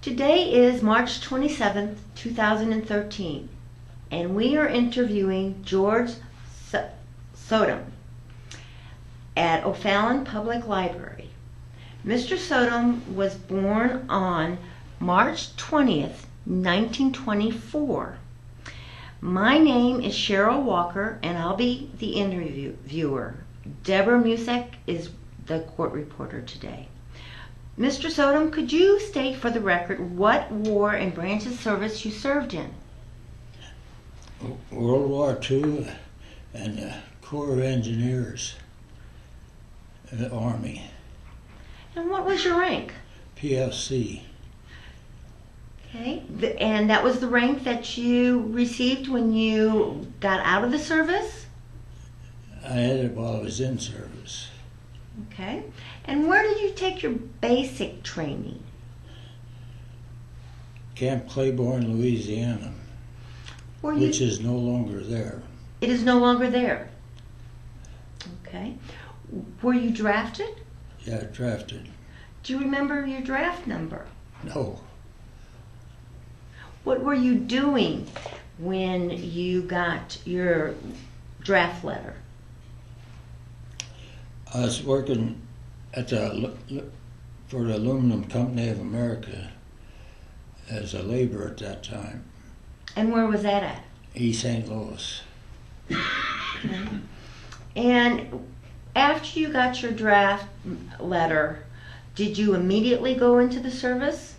Today is March 27th, 2013, and we are interviewing George Sodam at O'Fallon Public Library. Mr. Sodam was born on March 20th, 1924. My name is Cheryl Walker, and I'll be the interviewer. Deborah Musak is the court reporter today. Mr. Sodam, could you state for the record what war and branch of service you served in? World War II and the Corps of Engineers in the Army. And what was your rank? PFC. Okay, and that was the rank that you received when you got out of the service? I had it while I was in service. Okay, and where did you take your basic training? Camp Claiborne, Louisiana, which is no longer there. It is no longer there. Okay. Were you drafted? Yeah, drafted. Do you remember your draft number? No. What were you doing when you got your draft letter? I was working at for the Aluminum Company of America as a laborer at that time. And where was that at? East St. Louis. Okay. And after you got your draft letter, did you immediately go into the service?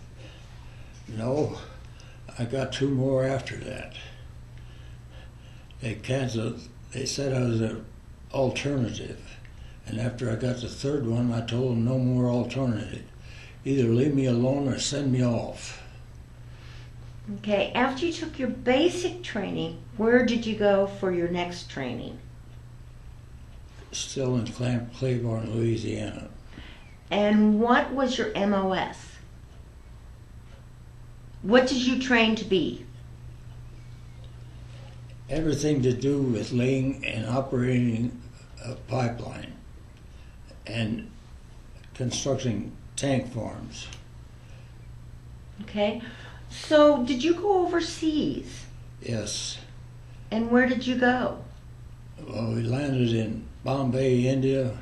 No, I got two more after that. They canceled. They said I was an alternative. And after I got the third one, I told them no more alternative. Either leave me alone or send me off. Okay, after you took your basic training, where did you go for your next training? Still in Camp Claiborne, Louisiana. And what was your MOS? What did you train to be? Everything to do with laying and operating a pipeline and constructing tank farms. Okay, so did you go overseas? Yes. And where did you go? Well, we landed in Bombay, India,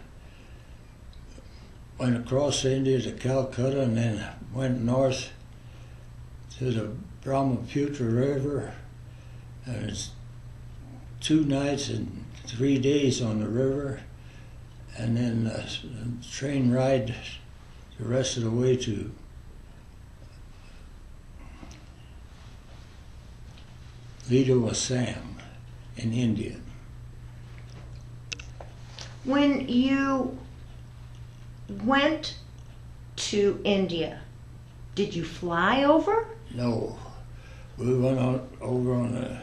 went across India to Calcutta, and then went north to the Brahmaputra River. And it's 2 nights and 3 days on the river, and then a train ride the rest of the way to Lido Assam in India. When you went to India, did you fly over? No, we went over on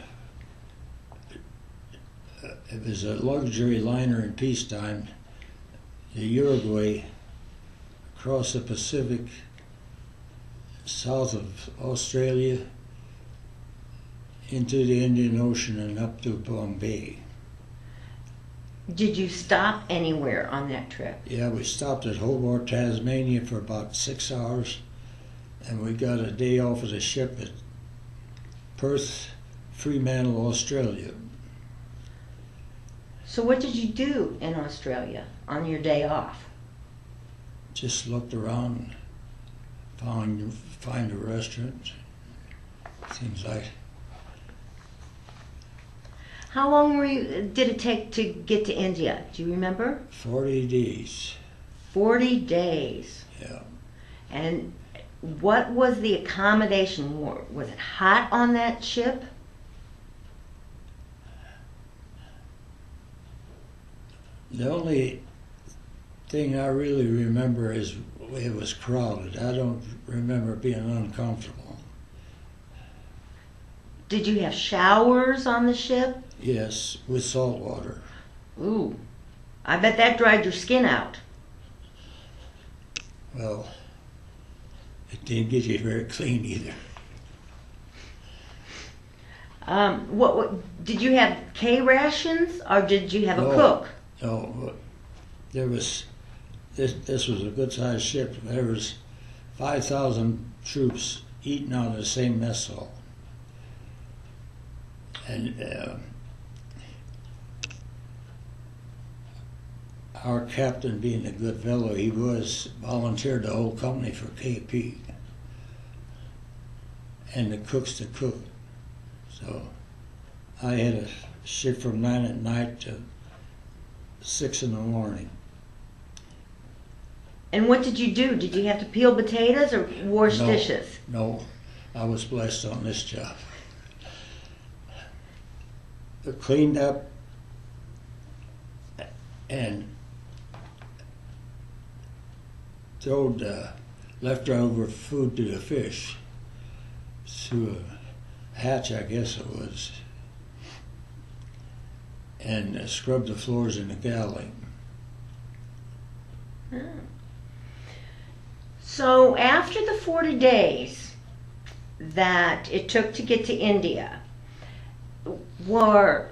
it was a luxury liner in peacetime, the Uruguay, across the Pacific, south of Australia, into the Indian Ocean and up to Bombay. Did you stop anywhere on that trip? Yeah, we stopped at Hobart, Tasmania for about 6 hours, and we got a day off of the ship at Perth, Fremantle, Australia. So what did you do in Australia on your day off? Just looked around, find a restaurant, things like. How long did it take to get to India? Do you remember? 40 days. 40 days. Yeah. And what was the accommodation? Was it hot on that ship? The only thing I really remember is it was crowded. I don't remember being uncomfortable. Did you have showers on the ship? Yes, with salt water. Ooh, I bet that dried your skin out. Well, it didn't get you very clean either. What did you have K rations or did you have a cook? No, there was. This was a good-sized ship. There was 5,000 troops eating out of the same mess hall. And our captain, being a good fellow he was, volunteered the whole company for KP. And the cooks to cook. So I had a shift from 9 at night to 6 in the morning. And what did you do? Did you have to peel potatoes or wash dishes? No, I was blessed on this job. I cleaned up and throwed leftover food to the fish through a hatch, I guess it was, and scrubbed the floors in the galley. Oh. So after the 40 days that it took to get to India, was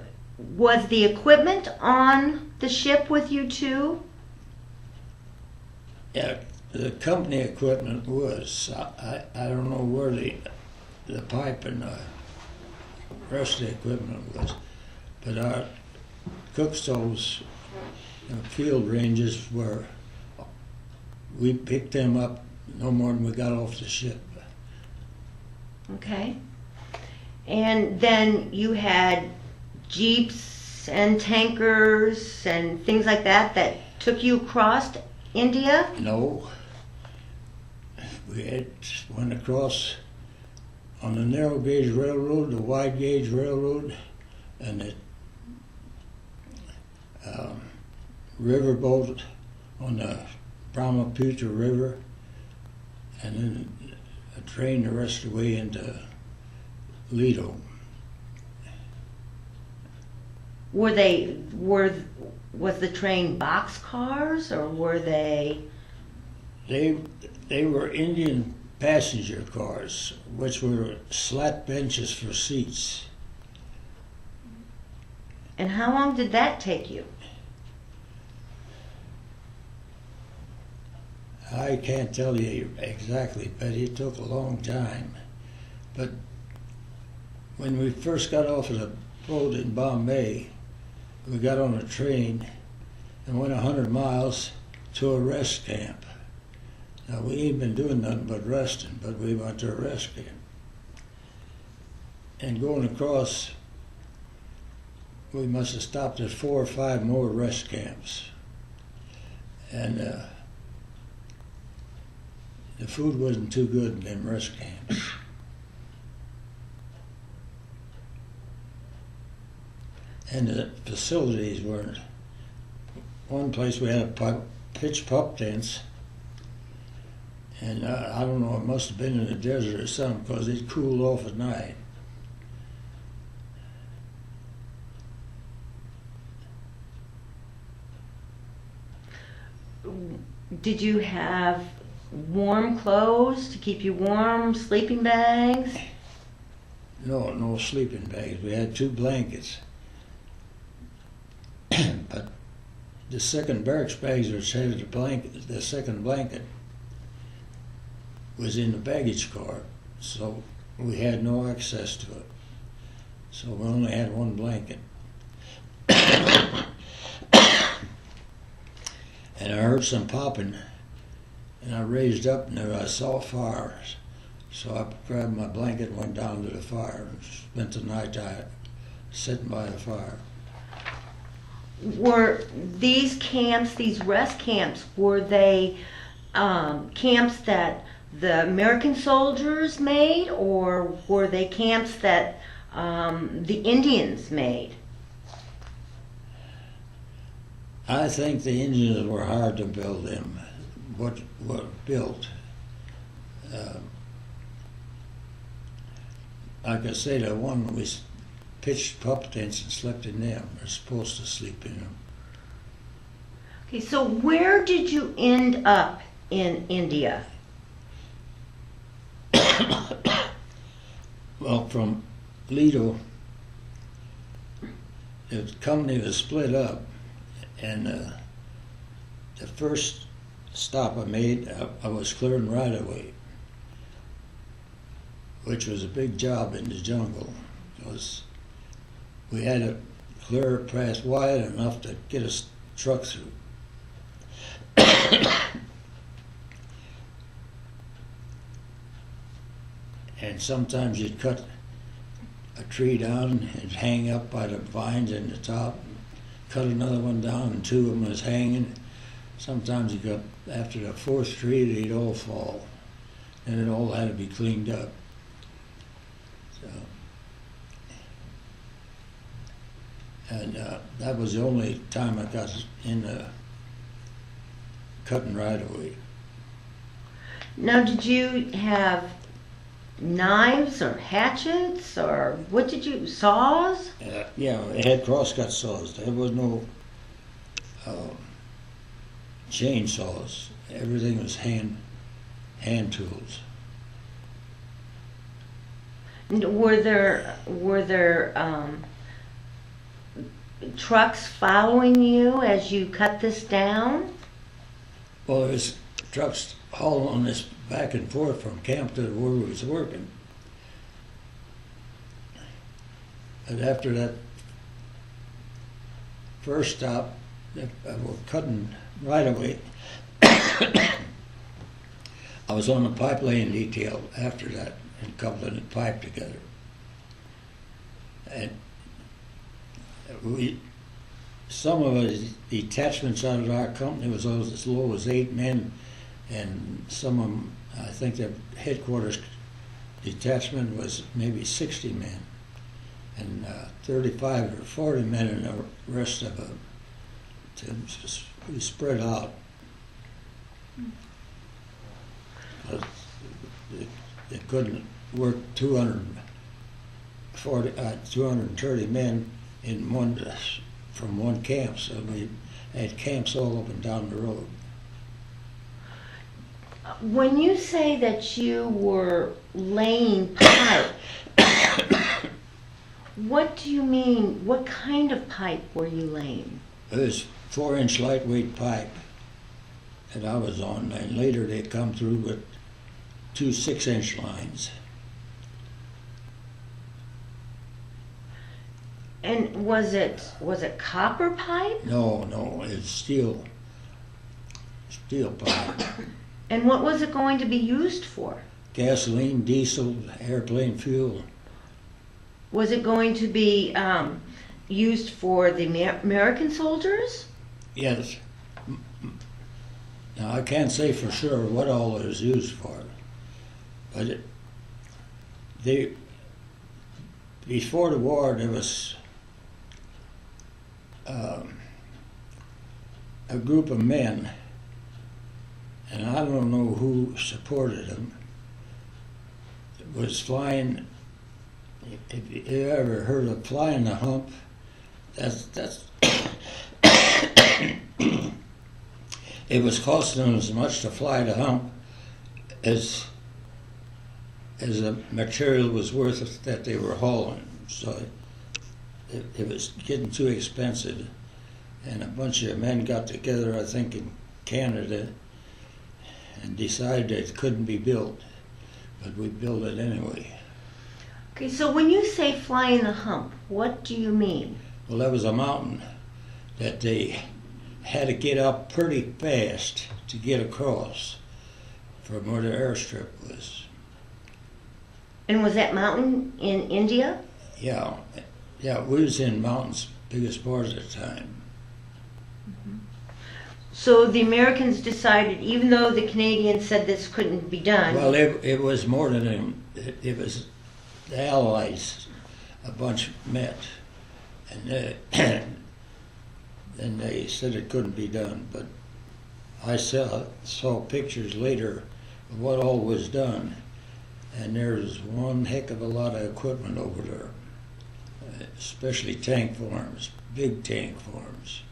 the equipment on the ship with you too? Yeah, the company equipment was. I don't know where the pipe and the rest of the equipment was, but our cook stoves and field ranges were, we picked them up no more than we got off the ship. Okay. And then you had jeeps and tankers and things like that took you across India? No. We went across on the narrow gauge railroad, the wide gauge railroad, and the riverboat on the Brahmaputra River, and then a train the rest of the way into Lido. Was the train boxcars or were they? They were Indian passenger cars, which were slat benches for seats. And how long did that take you? I can't tell you exactly, but it took a long time. But when we first got off of the boat in Bombay, we got on a train and went 100 miles to a rest camp. Now, we ain't been doing nothing but resting, but we went to a rest camp. And going across, we must have stopped at 4 or 5 more rest camps. And the food wasn't too good in them rest camps. And the facilities weren't. One place we had pitch pup tents, and I don't know, it must have been in the desert or something, because it cooled off at night. Did you have warm clothes to keep you warm, sleeping bags? No sleeping bags. We had 2 blankets. But the second barracks bags, which had the second blanket, was in the baggage car, so we had no access to it. So we only had 1 blanket. And I heard some popping, and I raised up and there I saw fires. So I grabbed my blanket and went down to the fire and spent the night sitting by the fire. Were these camps, these rest camps, were they camps that the American soldiers made, or were they camps that the Indians made? I think the Indians were hard to build them. What built? Like I say, the one we pitched pup tents and slept in them. We're supposed to sleep in them. Okay, so where did you end up in India? Well, from Lido, the company was split up, and the first stop I made, I was clearing right away. which was a big job in the jungle. We had to clear it past wide enough to get a truck through. And sometimes you'd cut a tree down and hang up by the vines in the top, cut another one down and two of them was hanging. Sometimes you got, after the fourth tree, they'd all fall, and it all had to be cleaned up. So, and that was the only time I got in the cutting right away. Now, did you have knives or hatchets or what did you, saws? Yeah, it had crosscut saws. There was no chainsaws. Everything was hand tools. Were there trucks following you as you cut this down? Well, there's trucks hauling this back and forth from camp to where we was working. And after that first stop, we're cutting right away. I was on the pipe laying detail after that and coupling the pipe together. And some of the detachments out of our company was as low as 8 men, and some of them, I think the headquarters detachment was maybe 60 men, and 35 or 40 men, and the rest of them we spread out. They couldn't work 230 men in from one camp, so we had camps all up and down the road. When you say that you were laying pipe, what do you mean? What kind of pipe were you laying? It was 4-inch lightweight pipe that I was on, and later they come through with 2 6-inch lines. And was it copper pipe? No, it's steel pipe. And what was it going to be used for? Gasoline, diesel, airplane fuel. Was it going to be used for the American soldiers? Yes. Now I can't say for sure what all it was used for, but before the war there was a group of men, and I don't know who supported them. It was flying. If you ever heard of flying the hump, that's it was costing them as much to fly the hump as the material was worth that they were hauling. So it was getting too expensive, and a bunch of men got together, I think in Canada, and decided it couldn't be built, but we built it anyway. Okay, so when you say flying the hump, what do you mean? Well, that was a mountain that they had to get up pretty fast to get across from where the airstrip was. And was that mountain in India? Yeah, we was in mountains biggest part of the time. Mm-hmm. So the Americans decided, even though the Canadians said this couldn't be done. Well, it was more than them. It was the Allies, a bunch met, and then they said it couldn't be done. But I saw pictures later of what all was done, and there's one heck of a lot of equipment over there, especially tank farms, big tank farms.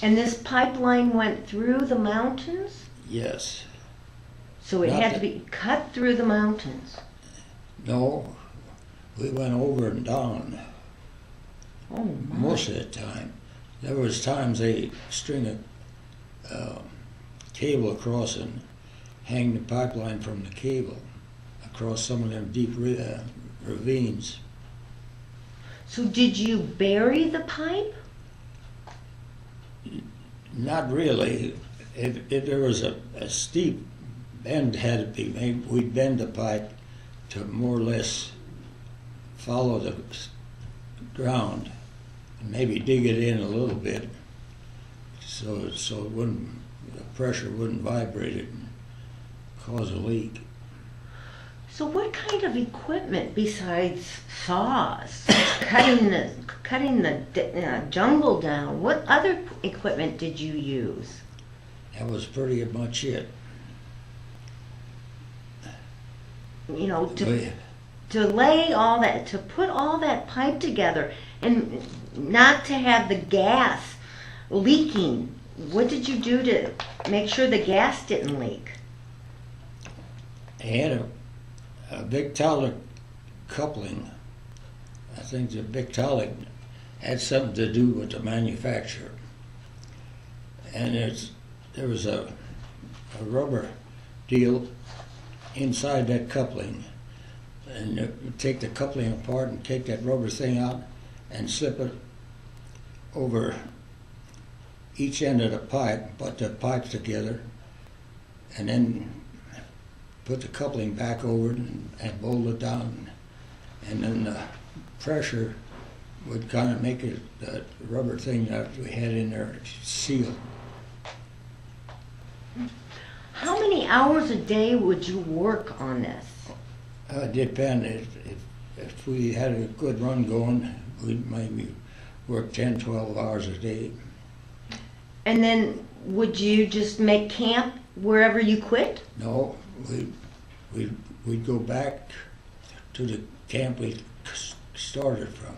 And this pipeline went through the mountains? Yes. So it had to be cut through the mountains? No, we went over and down. Oh my. Most of the time. There was times they string a cable across and hang the pipeline from the cable. across some of them deep ravines. So did you bury the pipe? Not really. If there was a steep bend had to be made, we'd bend the pipe to more or less follow the ground and maybe dig it in a little bit so it wouldn't, the pressure wouldn't vibrate it and cause a leak. So what kind of equipment besides saws, cutting the jungle down, what other equipment did you use? That was pretty much it. You know, to lay all that, to put all that pipe together and not to have the gas leaking. What did you do to make sure the gas didn't leak? I had a Victaulic coupling. I think the Victaulic had something to do with the manufacturer. And there was a rubber deal inside that coupling. And you take the coupling apart and take that rubber thing out and slip it over each end of the pipe, put the pipes together, and then put the coupling back over it and bolt it down. And then the pressure would kind of make it, the rubber thing that we had in there seal. How many hours a day would you work on this? It depended. If we had a good run going, we'd maybe work 10, 12 hours a day. And then would you just make camp wherever you quit? No, we'd go back to the camp we started from,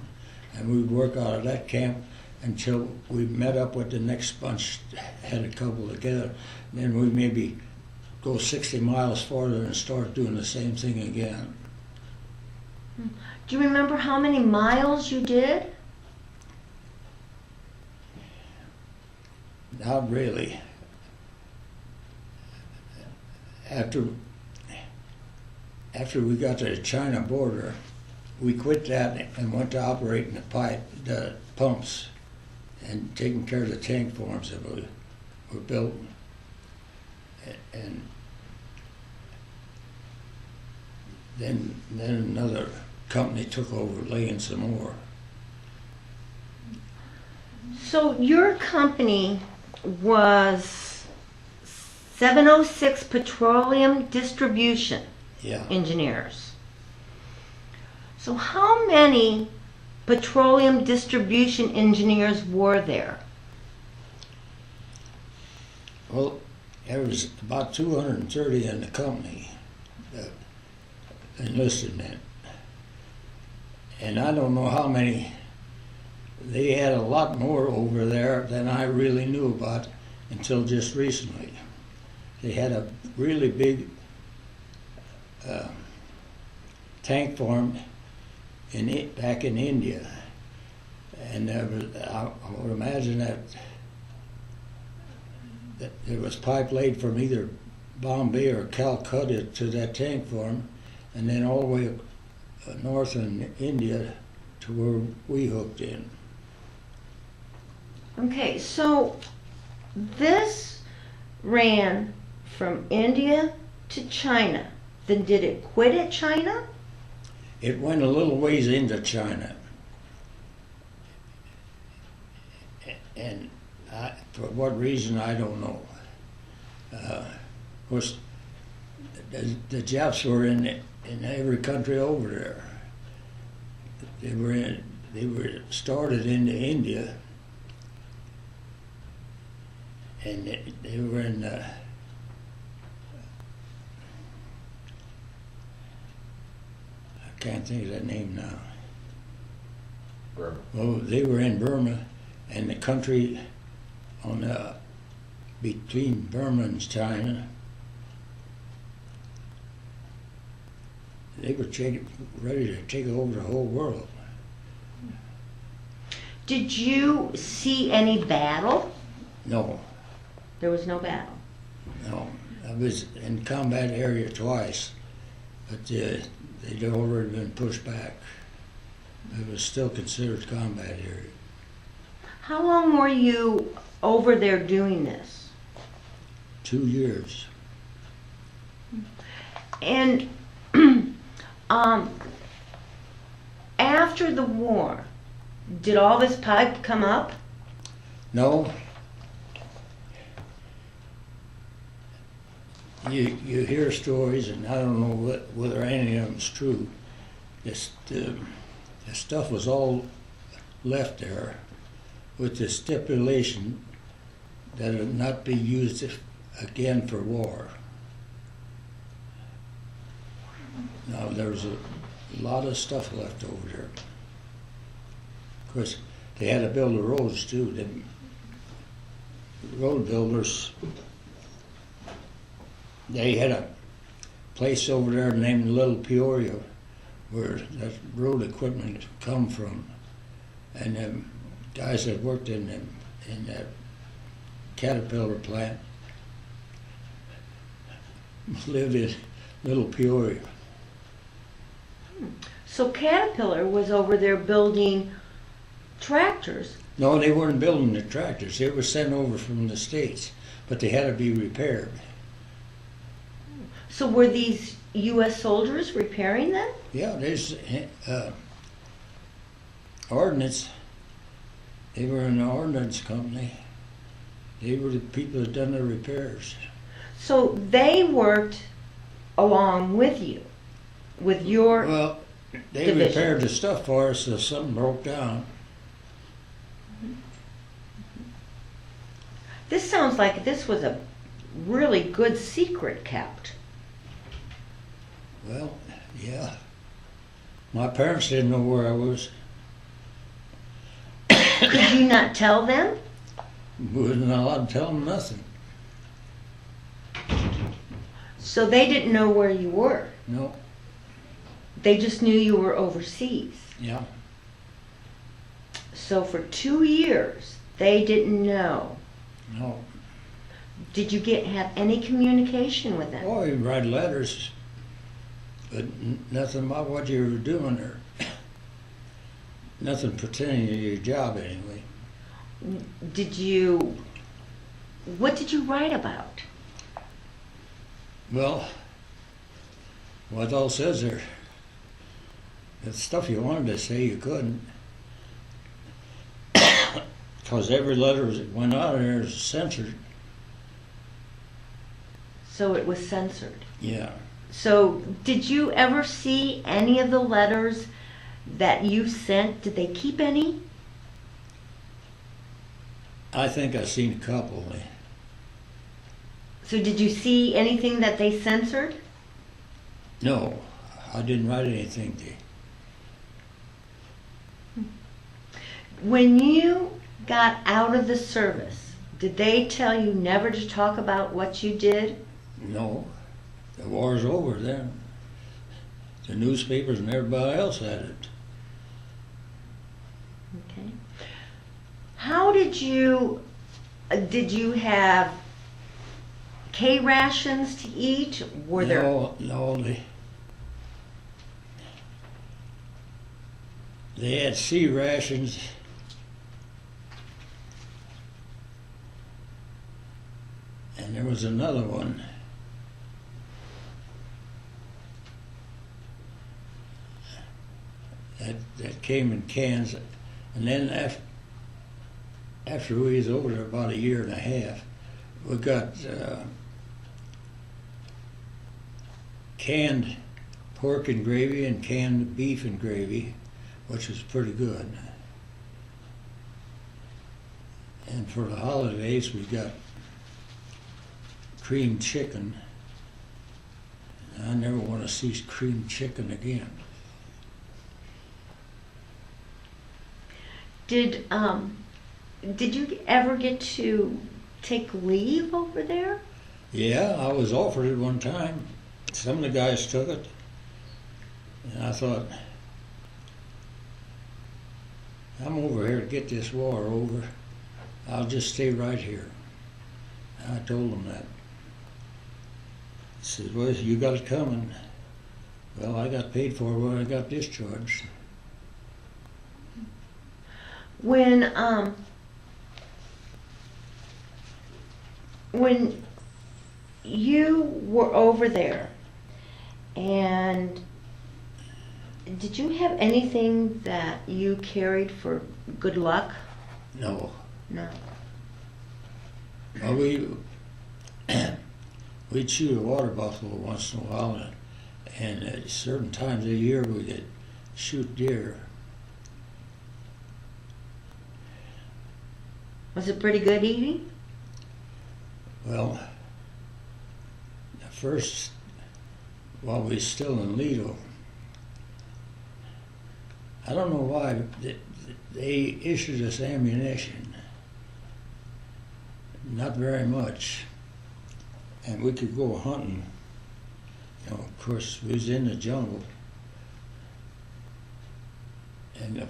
and we'd work out of that camp until we met up with the next bunch, had a couple together. Then we'd maybe go 60 miles farther and start doing the same thing again. Do you remember how many miles you did? Not really. After we got to the China border, we quit that and went to operating the pumps and taking care of the tank farms that were built. And then another company took over laying some more. So your company was 706 Petroleum Distribution Yeah. Engineers. So how many petroleum distribution engineers were there? Well, there was about 230 in the company that enlisted in it. And I don't know how many. They had a lot more over there than I really knew about until just recently. They had a really big tank farm back in India. And I would imagine that there was pipe laid from either Bombay or Calcutta to that tank farm, and then all the way north in India to where we hooked in. Okay, so this ran from India to China. Then did it quit at China? It went a little ways into China. And for what reason, I don't know. Of course, the Japs were in every country over there. They were started into India, and they were in. I can't think of that name now. Burma. Well, they were in Burma, and the country on between Burma and China, they were ready to take over the whole world. Did you see any battle? No, There was no battle. no. I was in combat area twice. but they'd already been pushed back. It was still considered combat area. How long were you over there doing this? 2 years. And after the war, did all this pipe come up? No. You hear stories, and I don't know whether any of them's true. The stuff was all left there with the stipulation that it not be used again for war. Now, there was a lot of stuff left over there. Of course, they had to build the roads too. The road builders, they had a place over there named Little Peoria where that road equipment come from. And them guys that worked in that Caterpillar plant lived in Little Peoria. So Caterpillar was over there building tractors. No, they weren't building the tractors. They were sent over from the States, but they had to be repaired. So were these U.S. soldiers repairing them? Yeah, there's ordnance. They were in the ordnance company. They were the people that done the repairs. So they worked along with you, with your Well, they division. repaired the stuff for us if something broke down. This sounds like this was a really good secret kept. Well, yeah. My parents didn't know where I was. Could you not tell them? Wasn't allowed to tell them nothing. So they didn't know where you were. No. They just knew you were overseas. Yeah. So for 2 years, they didn't know. No. Did you have any communication with them? Oh, you write letters, but nothing about what you were doing or nothing pertaining to your job anyway. What did you write about? Well, what all says there, the stuff you wanted to say you couldn't. Because every letter that went out of there is censored. So it was censored. Yeah. So did you ever see any of the letters that you sent? Did they keep any? I think I've seen a couple. So did you see anything that they censored? No, I didn't write anything to. When you got out of the service, did they tell you never to talk about what you did? No, the war's over then. The newspapers and everybody else had it. Okay. How did you have K rations to eat? Were there? No, they had C rations. And there was another one. That came in cans. And then after we was over there about 1.5 years, we got canned pork and gravy and canned beef and gravy, which was pretty good. And for the holidays, we got creamed chicken. I never want to see creamed chicken again. Did you ever get to take leave over there? Yeah, I was offered it one time. Some of the guys took it. And I thought, I'm over here to get this war over. I'll just stay right here. And I told them that. I said, well, you got it coming. Well, I got paid for it when I got discharged. When you were over there, and did you have anything that you carried for good luck? No. No. Well, we'd shoot a water buffalo once in a while, and at certain times of the year we could shoot deer. Was it pretty good eating? Well, first, while we was still in Lido, I don't know why, they issued us ammunition. Not very much. And we could go hunting. You know, of course, we was in the jungle. And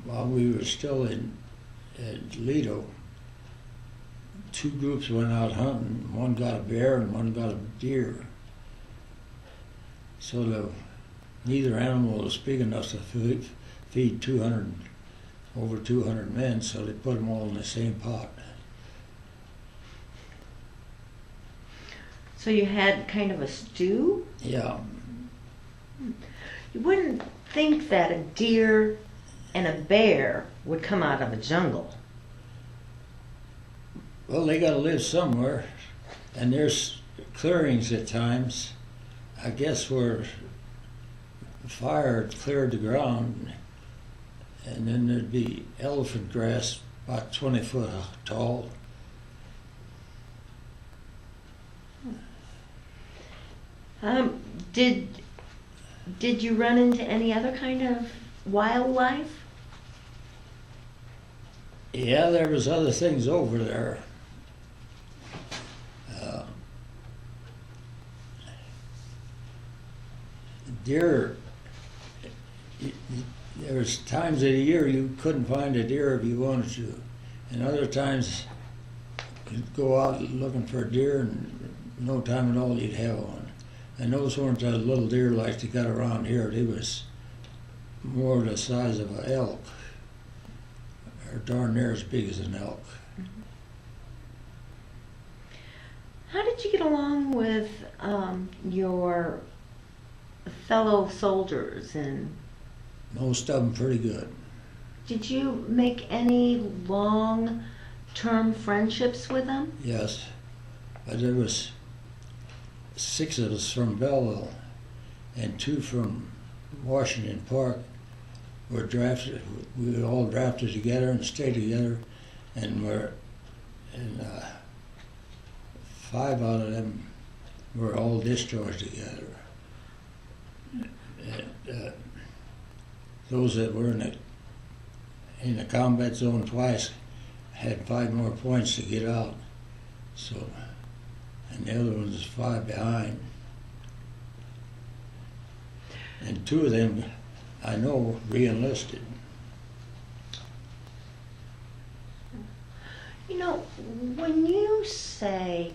while we were still at Lido, two groups went out hunting. One got a bear and one got a deer. So neither animal was big enough to feed over 200 men, so they put them all in the same pot. So you had kind of a stew? Yeah. You wouldn't think that a deer and a bear would come out of a jungle. Well, they got to live somewhere, and there's clearings at times, I guess, where the fire had cleared the ground, and then there'd be elephant grass about 20 foot tall. Did you run into any other kind of wildlife? Yeah, there was other things over there. Deer, there was times of the year you couldn't find a deer if you wanted to, and other times you'd go out looking for a deer and no time at all you'd have one. And those weren't the little deer like they got around here. They was more the size of an elk, or darn near as big as an elk. How did you get along with your fellow soldiers, and Most of them pretty good. did you make any long-term friendships with them? Yes, but there was 6 of us from Belleville, and 2 from Washington Park were drafted. We were all drafted together and stayed together, and 5 out of them were all discharged together. Those that were in the combat zone twice had 5 more points to get out. So, and the other ones 5 behind. And 2 of them, I know, re-enlisted. You know, when you say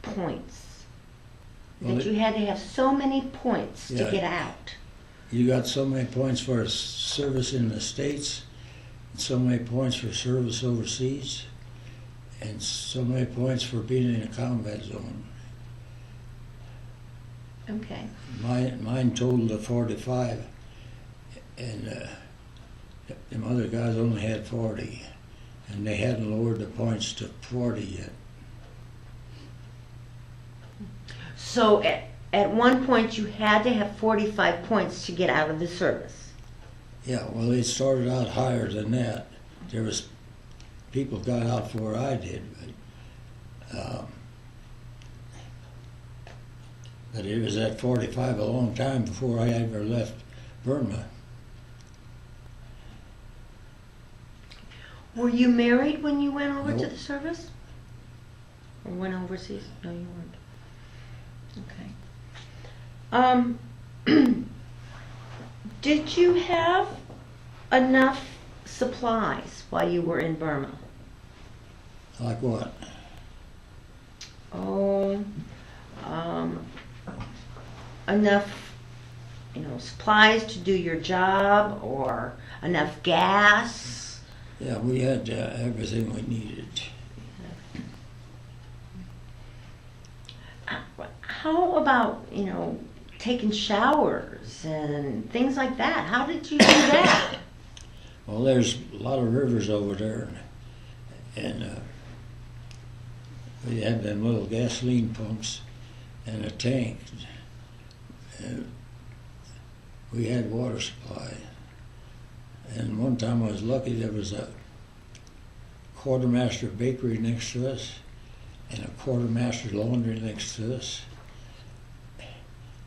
points, Well, that you had to have so many points to Yeah. get out. You got so many points for service in the States, and so many points for service overseas, and so many points for being in a combat zone. Okay. Mine totaled to 45, and them other guys only had 40, and they hadn't lowered the points to 40 yet. So at one point you had to have 45 points to get out of the service. Yeah, well, they started out higher than that. There was people got out before I did, but it was at 45 a long time before I ever left Burma. Were you married when you went over to Nope. the service? Or went overseas? No, you weren't. Okay. Did you have enough supplies while you were in Burma? Like what? Oh, enough, supplies to do your job, or enough gas? Yeah, we had everything we needed. How about, taking showers and things like that? How did you do that? Well, there's a lot of rivers over there, and we had them little gasoline pumps and a tank. And we had water supply. And one time I was lucky, there was a quartermaster bakery next to us and a quartermaster laundry next to us.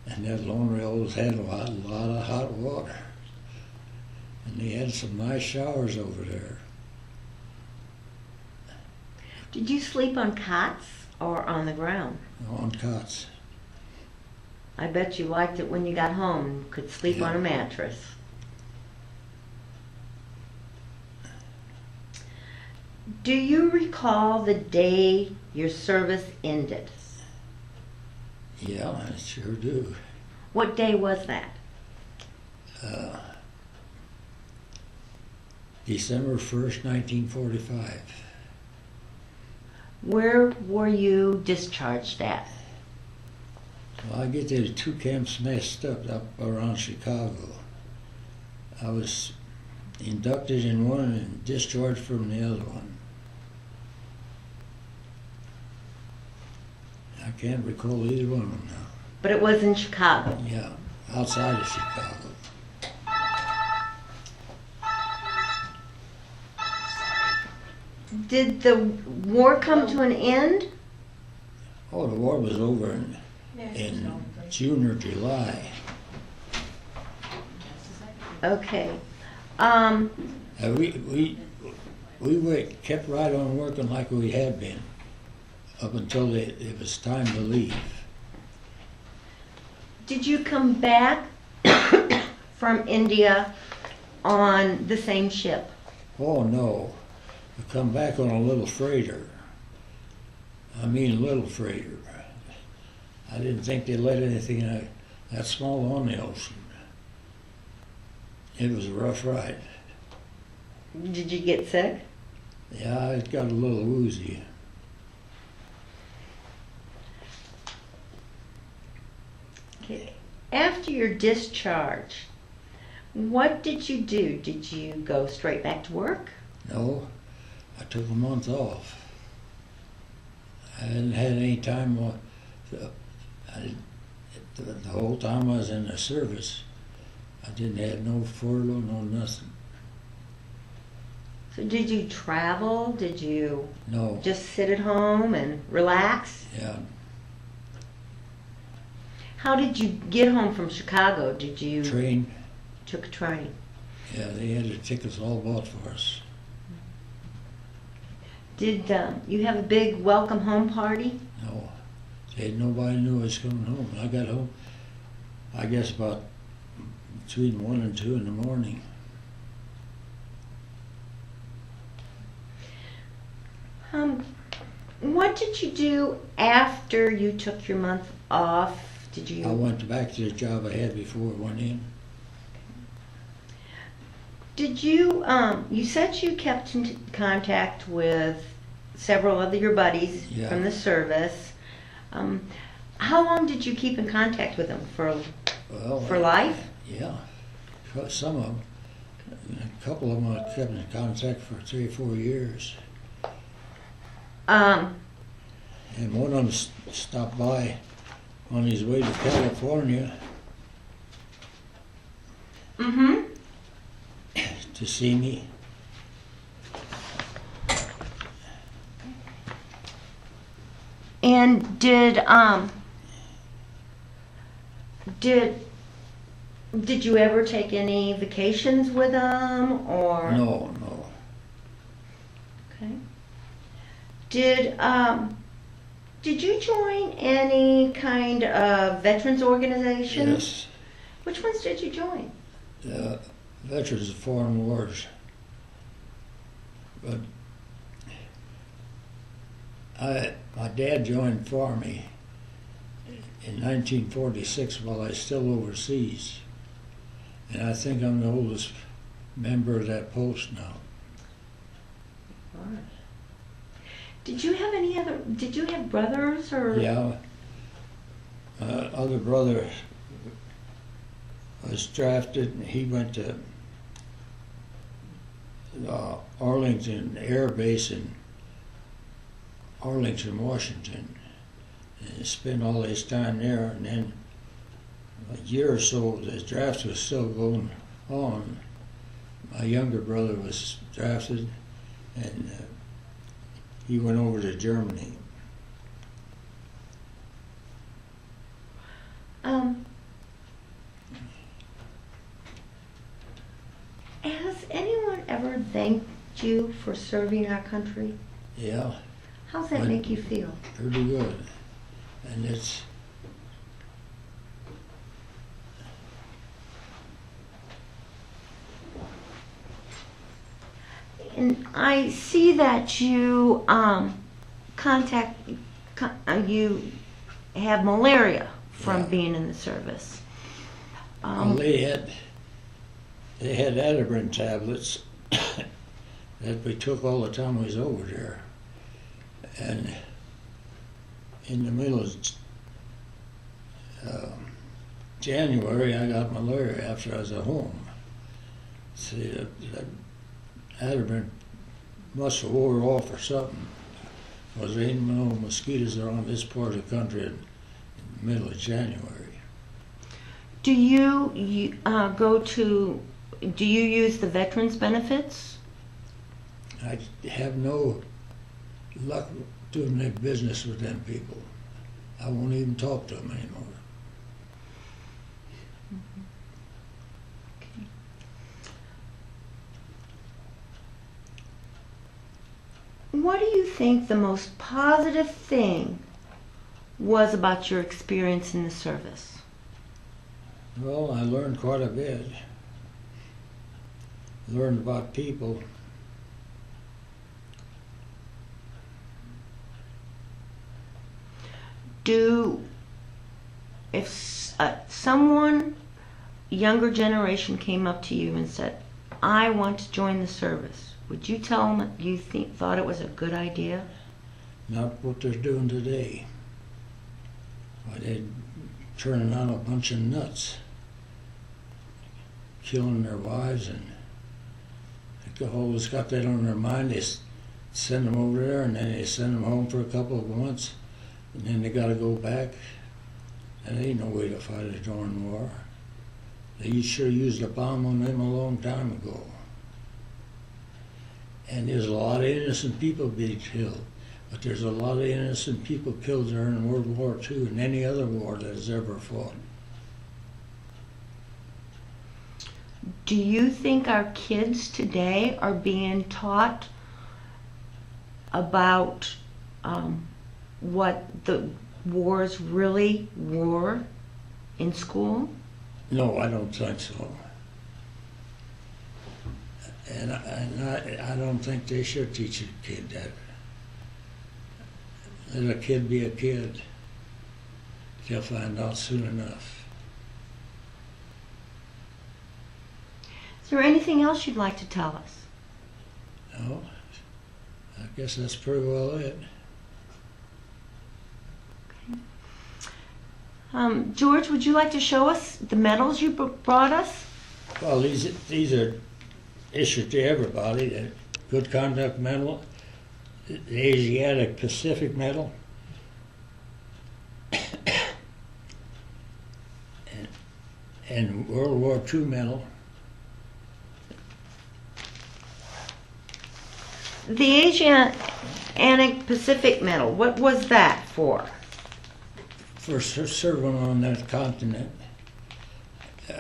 And that laundry always had a lot of hot water. And they had some nice showers over there. Did you sleep on cots or on the ground? On cots. I bet you liked it when you got home, could sleep on a mattress. Do you recall the day your service ended? Yeah, I sure do. What day was that? December 1st, 1945. Where were you discharged at? Well, I get the two camps messed up around Chicago. I was inducted in one and discharged from the other one. I can't recall either one of them now. But it was in Chicago. Yeah, outside of Chicago. Did the war come to an end? Oh, the war was over in June or July. Okay. We kept right on working like we had been up until it was time to leave. Did you come back from India on the same ship? Oh no, we come back on a little freighter. I mean, little freighter. I didn't think they let anything that small on the ocean. It was a rough ride. Did you get sick? Yeah, it got a little woozy. Okay. After your discharge, what did you do? Did you go straight back to work? No, I took a month off. I hadn't had any time off. The whole time I was in the service, I didn't have no furlough, no nothing. So did you travel? Did you No. just sit at home and relax? Yeah. How did you get home from Chicago? Did you Train. took a train? Yeah, they had the tickets all bought for us. Did you have a big welcome home party? No. Nobody knew I was coming home. I got home, I guess, about between 1 and 2 in the morning. What did you do after you took your month off? Did you? I went back to the job I had before I went in. Did you? You said you kept in contact with several of your buddies Yeah. from the service. How long did you keep in contact with them for Well, life? Yeah, some of them. A couple of them I kept in contact for 3 or 4 years. And one of them stopped by on his way to California Mm-hmm. to see me. And did you ever take any vacations with them, or? No. Okay. Did you join any kind of veterans organization? Yes. Which ones did you join? Veterans of Foreign Wars. But my dad joined for me, in 1946 while I was still overseas. And I think I'm the oldest member of that post now. Did you have brothers or? Yeah. Other brother was drafted, and he went to Arlington Air Base in Arlington, Washington, and spent all his time there. And then a year or so, the draft was still going on. My younger brother was drafted, and he went over to Germany. Has anyone ever thanked you for serving our country? Yeah, How's that make you feel? pretty good. And it's And I see that you you have malaria from Yeah. being in the service. well, they had Aspirin tablets that we took all the time we was over there. And in the middle of January, I got malaria after I was at home. See, that Aspirin must have wore off or something, because there ain't no mosquitoes around this part of the country in the middle of January. Do you do you use the veterans benefits? I have no luck doing their business with them people. I won't even talk to them anymore. What do you think the most positive thing was about your experience in the service? Well, I learned quite a bit. Learned about people. If someone, younger generation, came up to you and said, I want to join the service, would you tell them that you thought it was a good idea? Not what they're doing today. Why, they're turning out a bunch of nuts, killing their wives, and they always got that on their mind. They send them over there, and then they send them home for a couple of months, and then they got to go back. And there ain't no way to fight a darn war. They should have used a bomb on them a long time ago. And there's a lot of innocent people being killed. But there's a lot of innocent people killed during World War II and any other war that has ever fought. Do you think our kids today are being taught about what the wars really were in school? No, I don't think so. And I don't think they should teach a kid that. Let a kid be a kid. They'll find out soon enough. Is there anything else you'd like to tell us? No, I guess that's pretty well it. George, would you like to show us the medals you brought us? Well, these are issued to everybody. The Good Conduct Medal, the Asiatic Pacific Medal, and World War II Medal. The Asiatic Pacific Medal, what was that for? For serving on that continent,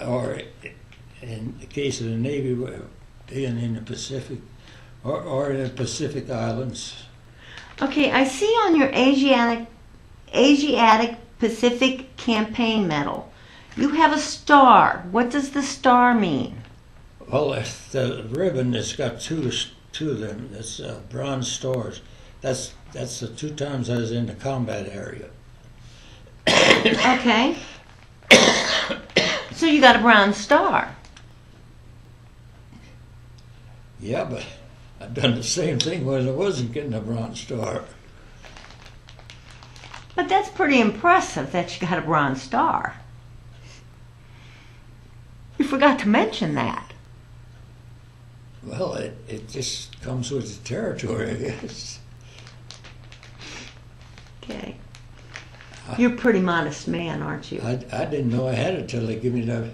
or in the case of the Navy, being in the Pacific, or in the Pacific Islands. Okay, I see on your Asiatic Pacific Campaign Medal, you have a star. What does the star mean? Well, the ribbon that's got two of them. That's bronze stars. That's the 2 times I was in the combat area. Okay. So you got a Bronze Star. Yeah, but I've done the same thing when I wasn't getting a Bronze Star. But that's pretty impressive that you got a Bronze Star. You forgot to mention that. Well, it just comes with the territory, I guess. Okay. You're a pretty modest man, aren't you? I didn't know I had it till they give me the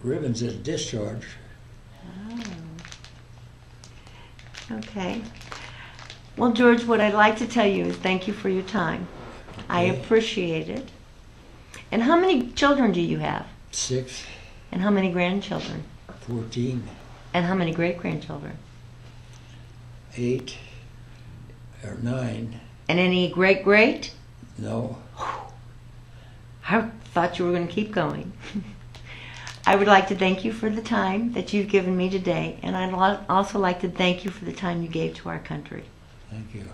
ribbons as discharge. Okay. Well, George, what I'd like to tell you is thank you for your time. I Okay. appreciate it. And how many children do you have? 6, And how many grandchildren? 14, And how many great-grandchildren? 8, or 9. And any great-great? No. I thought you were going to keep going. I would like to thank you for the time that you've given me today, and I'd also like to thank you for the time you gave to our country. Thank you.